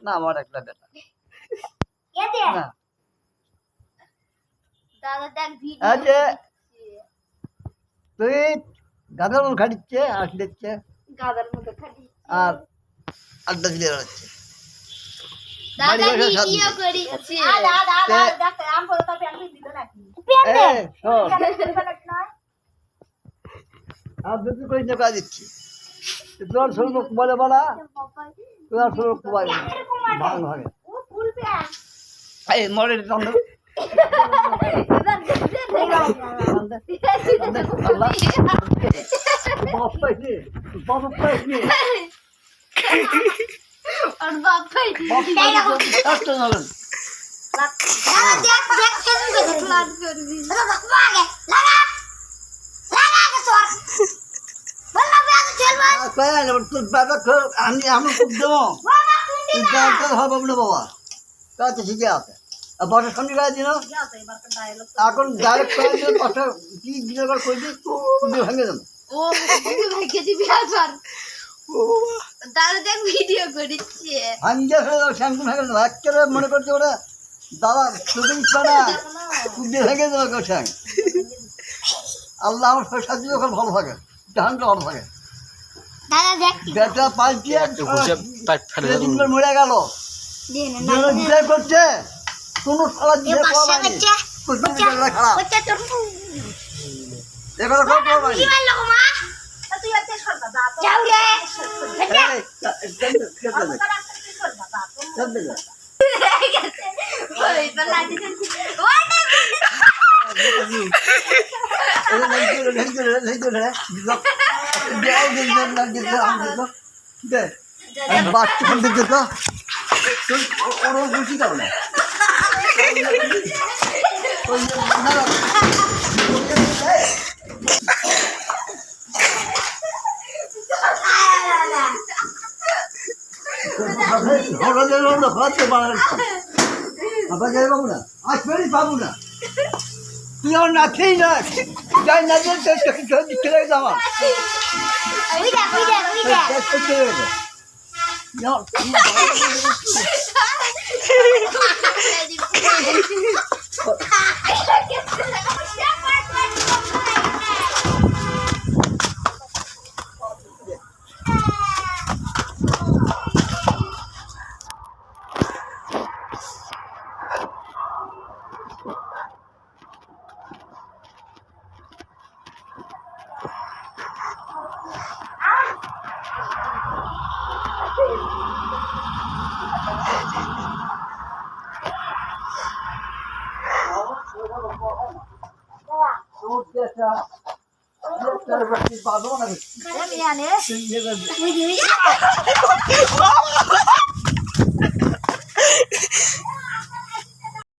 না আমার একটা বেটা না আচ্ছা তুই গাধার মতো খাটিচ্ছে আস দিচ্ছে আর আড্ডা দিয়ে বেড়াচ্ছে আর যদি করে নেকা দিচ্ছি তোর শরীর বলে বলা তোর শরীর ভালো হবে এই মরে চন্দ্র আমি খুব দেবো হবে না বাবা কাছে শিখে আছে বর্ষার সঙ্গে গায়ে দিল এখন ডাইরেক্ট করে দিল বর্ষা কি দিনের পর করে দিই তুমি ভেঙে দেবো মনে করছে ওরা দাদা শুটিং না কুড়ি ভেঙে দেবো শ্যাং আল্লাহ আমার সাহায্য যখন ভালো থাকে জাহানটা ভালো থাকে বেটা পাল্টিয়ে মরে গেল বিচার করছে কোনো খারাপ বাচ্চা দিতে তো ওরা বুঝি দাও না পাবো না আজ ফেরি পাবো না তুই আমার না খেয়ে না যাই না চলে গেছে আমার চলে গেছে বাবা